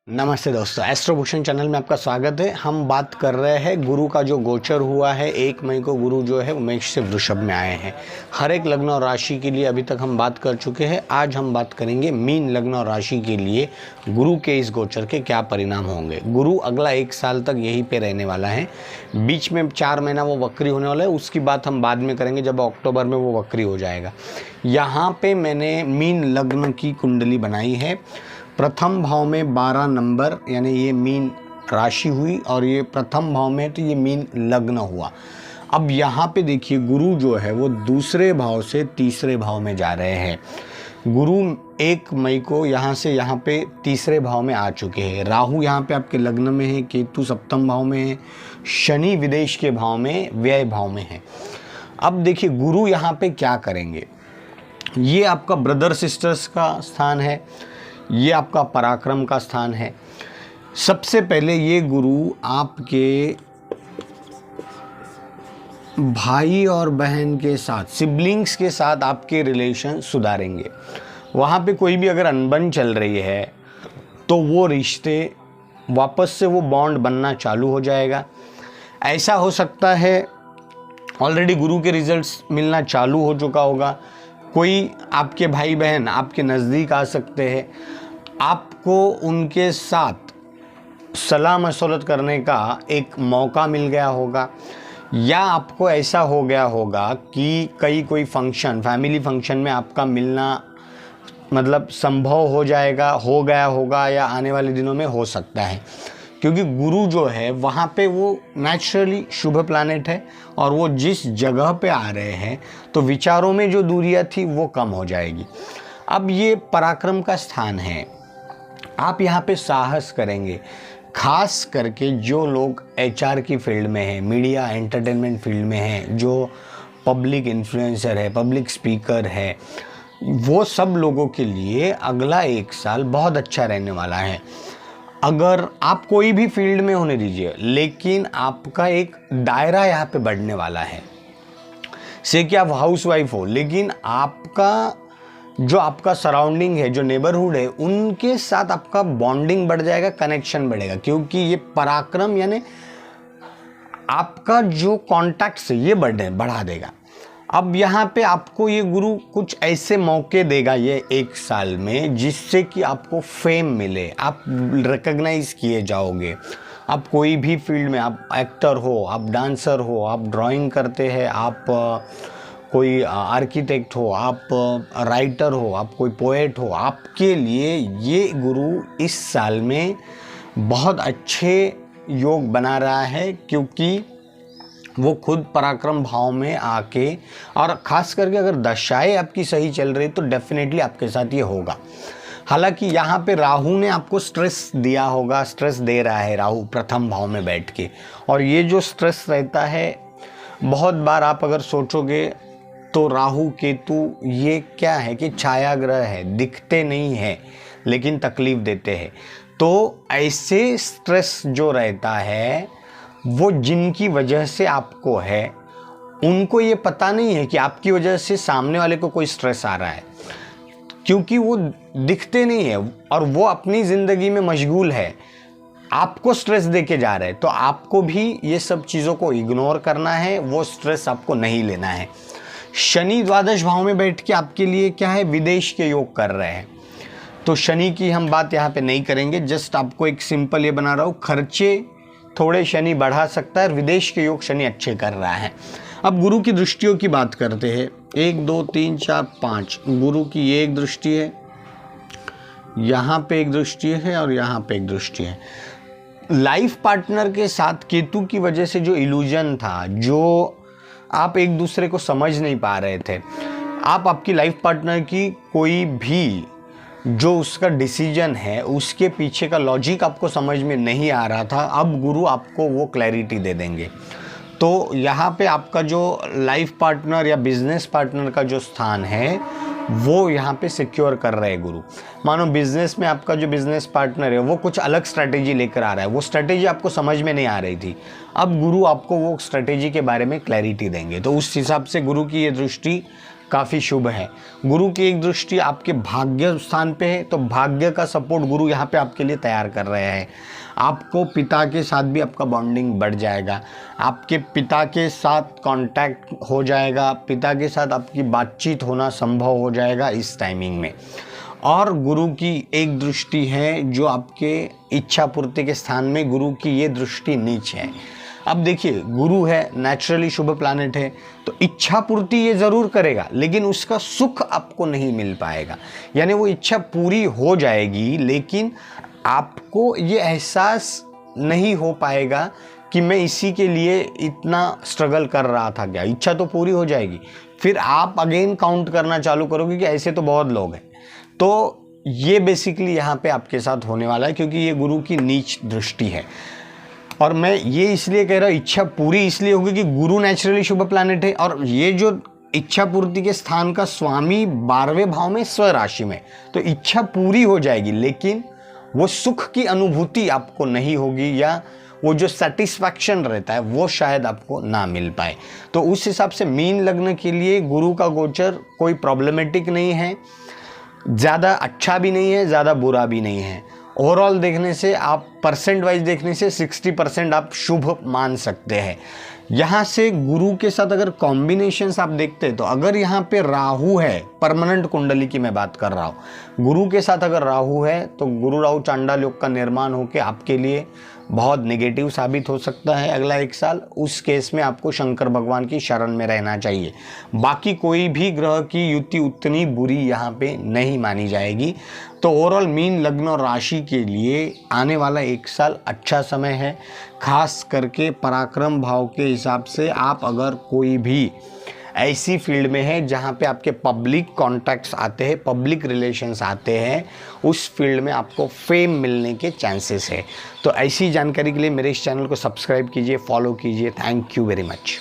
नमस्ते दोस्तों, एस्ट्रोभूषण चैनल में आपका स्वागत है। हम बात कर रहे हैं गुरु का जो गोचर हुआ है। 1 मई को गुरु जो है मेष से वृषभ में आए हैं। हर एक लग्न और राशि के लिए अभी तक हम बात कर चुके हैं। आज हम बात करेंगे मीन लग्न और राशि के लिए गुरु के इस गोचर के क्या परिणाम होंगे। गुरु अगला 1 साल तक यहीं पे रहने वाला है। बीच में 4 महीना वो वक्री होने वाला है, उसकी बात हम बाद में करेंगे जब अक्टूबर में वो वक्री हो जाएगा। यहाँ पे मैंने मीन लग्न की कुंडली बनाई है। प्रथम भाव में 12 नंबर, यानी ये मीन राशि हुई और ये प्रथम भाव में, तो ये मीन लग्न हुआ। अब यहाँ पे देखिए गुरु जो है वो दूसरे भाव से तीसरे भाव में जा रहे हैं। गुरु 1 मई को यहाँ से यहाँ पे तीसरे भाव में आ चुके हैं। राहु यहाँ पे आपके लग्न में है, केतु सप्तम भाव में है, शनि विदेश के भाव में, व्यय भाव में है। अब देखिए गुरु यहाँ पे क्या करेंगे। ये आपका ब्रदर सिस्टर्स का स्थान है, ये आपका पराक्रम का स्थान है। सबसे पहले ये गुरु आपके भाई और बहन के साथ, सिबलिंग्स के साथ आपके रिलेशन सुधारेंगे। वहाँ पे कोई भी अगर अनबन चल रही है तो वो रिश्ते वापस से वो बॉन्ड बनना चालू हो जाएगा। ऐसा हो सकता है ऑलरेडी गुरु के रिजल्ट्स मिलना चालू हो चुका होगा। कोई आपके भाई बहन आपके नज़दीक आ सकते हैं, आपको उनके साथ सलाह मशवरत करने का एक मौका मिल गया होगा, या आपको ऐसा हो गया होगा कि कोई फंक्शन, फैमिली फंक्शन में आपका मिलना मतलब संभव हो गया होगा, या आने वाले दिनों में हो सकता है। क्योंकि गुरु जो है वहाँ पे वो नेचुरली शुभ प्लैनेट है और वो जिस जगह पे आ रहे हैं तो विचारों में जो दूरियां थी वो कम हो जाएगी। अब ये पराक्रम का स्थान है, आप यहाँ पे साहस करेंगे। खास करके जो लोग HR की फील्ड में हैं, मीडिया एंटरटेनमेंट फील्ड में हैं, जो पब्लिक इन्फ्लुएंसर है, पब्लिक स्पीकर है, वो सब लोगों के लिए अगला 1 साल बहुत अच्छा रहने वाला है। अगर आप कोई भी फील्ड में होने दीजिए, लेकिन आपका एक दायरा यहाँ पे बढ़ने वाला है। से कि आप हाउसवाइफ हो, लेकिन आपका सराउंडिंग है, जो नेबरहुड है, उनके साथ आपका बॉन्डिंग बढ़ जाएगा, कनेक्शन बढ़ेगा। क्योंकि ये पराक्रम यानी आपका जो कॉन्टैक्ट्स है ये बढ़ा देगा। अब यहाँ पे आपको ये गुरु कुछ ऐसे मौके देगा ये 1 साल में, जिससे कि आपको फेम मिले, आप रिकग्नाइज किए जाओगे। आप कोई भी फील्ड में, आप एक्टर हो, आप डांसर हो, आप ड्राइंग करते हैं, आप कोई आर्किटेक्ट हो, आप राइटर हो, आप कोई पोएट हो, आपके लिए ये गुरु इस साल में बहुत अच्छे योग बना रहा है। क्योंकि वो खुद पराक्रम भाव में आके, और ख़ास करके अगर दशाएं आपकी सही चल रही तो डेफिनेटली आपके साथ ये होगा। हालांकि यहाँ पे राहु ने आपको स्ट्रेस दिया होगा, स्ट्रेस दे रहा है राहु प्रथम भाव में बैठ के। और ये जो स्ट्रेस रहता है, बहुत बार आप अगर सोचोगे तो राहु केतु ये क्या है कि छाया ग्रह है, दिखते नहीं है लेकिन तकलीफ देते हैं। तो ऐसे स्ट्रेस जो रहता है वो जिनकी वजह से आपको है, उनको ये पता नहीं है कि आपकी वजह से सामने वाले को कोई स्ट्रेस आ रहा है, क्योंकि वो दिखते नहीं है और वो अपनी ज़िंदगी में मशगूल है। आपको स्ट्रेस दे के जा रहे हैं, तो आपको भी ये सब चीज़ों को इग्नोर करना है, वो स्ट्रेस आपको नहीं लेना है। शनि द्वादश भाव में बैठ के आपके लिए क्या है, विदेश के योग कर रहे हैं। तो शनि की हम बात यहाँ पे नहीं करेंगे, जस्ट आपको एक सिंपल ये बना रहा हूँ, खर्चे थोड़े शनि बढ़ा सकता है, विदेश के योग शनि अच्छे कर रहा है। अब गुरु की दृष्टियों की बात करते हैं। 1 2 3 4 5 गुरु की ये एक दृष्टि है, यहाँ पे एक दृष्टि है और यहाँ पे एक दृष्टि है। लाइफ पार्टनर के साथ केतु की वजह से जो इल्यूजन था, जो आप एक दूसरे को समझ नहीं पा रहे थे, आप आपकी लाइफ पार्टनर की कोई भी जो उसका डिसीजन है, उसके पीछे का लॉजिक आपको समझ में नहीं आ रहा था, अब गुरु आपको वो क्लैरिटी दे देंगे। तो यहाँ पे आपका जो लाइफ पार्टनर या बिजनेस पार्टनर का जो स्थान है वो यहाँ पे सिक्योर कर रहे हैं गुरु। मानो बिजनेस में आपका जो बिजनेस पार्टनर है वो कुछ अलग स्ट्रैटेजी लेकर आ रहा है, वो स्ट्रैटेजी आपको समझ में नहीं आ रही थी, अब गुरु आपको वो स्ट्रैटेजी के बारे में क्लैरिटी देंगे। तो उस हिसाब से गुरु की ये दृष्टि काफ़ी शुभ है। गुरु की एक दृष्टि आपके भाग्य स्थान पे है, तो भाग्य का सपोर्ट गुरु यहाँ पे आपके लिए तैयार कर रहे हैं। आपको पिता के साथ भी आपका बॉन्डिंग बढ़ जाएगा, आपके पिता के साथ कांटेक्ट हो जाएगा, पिता के साथ आपकी बातचीत होना संभव हो जाएगा इस टाइमिंग में। और गुरु की एक दृष्टि है जो आपके इच्छा पूर्ति के स्थान में, गुरु की ये दृष्टि नीच है। अब देखिए, गुरु है, नेचुरली शुभ प्लैनेट है, तो इच्छा पूर्ति ये ज़रूर करेगा, लेकिन उसका सुख आपको नहीं मिल पाएगा। यानी वो इच्छा पूरी हो जाएगी, लेकिन आपको ये एहसास नहीं हो पाएगा कि मैं इसी के लिए इतना स्ट्रगल कर रहा था क्या। इच्छा तो पूरी हो जाएगी, फिर आप अगेन काउंट करना चालू करोगे कि ऐसे तो बहुत लोग हैं। तो ये बेसिकली यहाँ पे आपके साथ होने वाला है, क्योंकि ये गुरु की नीच दृष्टि है। और मैं ये इसलिए कह रहा हूँ, इच्छा पूरी इसलिए होगी कि गुरु नेचुरली शुभ प्लैनेट है, और ये जो इच्छा पूर्ति के स्थान का स्वामी 12वें भाव में स्व राशि में, तो इच्छा पूरी हो जाएगी, लेकिन वो सुख की अनुभूति आपको नहीं होगी, या वो जो सेटिस्फैक्शन रहता है वो शायद आपको ना मिल पाए। तो उस हिसाब से मीन लग्न के लिए गुरु का गोचर कोई प्रॉब्लमेटिक नहीं है, ज़्यादा अच्छा भी नहीं है, ज़्यादा बुरा भी नहीं है। ओवरऑल देखने से, आप परसेंट वाइज देखने से 60% आप शुभ मान सकते हैं। यहाँ से गुरु के साथ अगर कॉम्बिनेशंस आप देखते हैं, तो अगर यहाँ पे राहु है, परमानेंट कुंडली की मैं बात कर रहा हूँ, गुरु के साथ अगर राहु है तो गुरु राहु चांडाल योग का निर्माण होकर आपके लिए बहुत नेगेटिव साबित हो सकता है अगला 1 साल। उस केस में आपको शंकर भगवान की शरण में रहना चाहिए। बाकी कोई भी ग्रह की युति उतनी बुरी यहाँ पे नहीं मानी जाएगी। तो ओवरऑल मीन लग्न और राशि के लिए आने वाला 1 साल अच्छा समय है। खास करके पराक्रम भाव के हिसाब से आप अगर कोई भी ऐसी फील्ड में है जहाँ पे आपके पब्लिक कॉन्टैक्ट्स आते हैं, पब्लिक रिलेशंस आते हैं, उस फील्ड में आपको फेम मिलने के चांसेस है। तो ऐसी जानकारी के लिए मेरे इस चैनल को सब्सक्राइब कीजिए, फॉलो कीजिए। Thank you very much.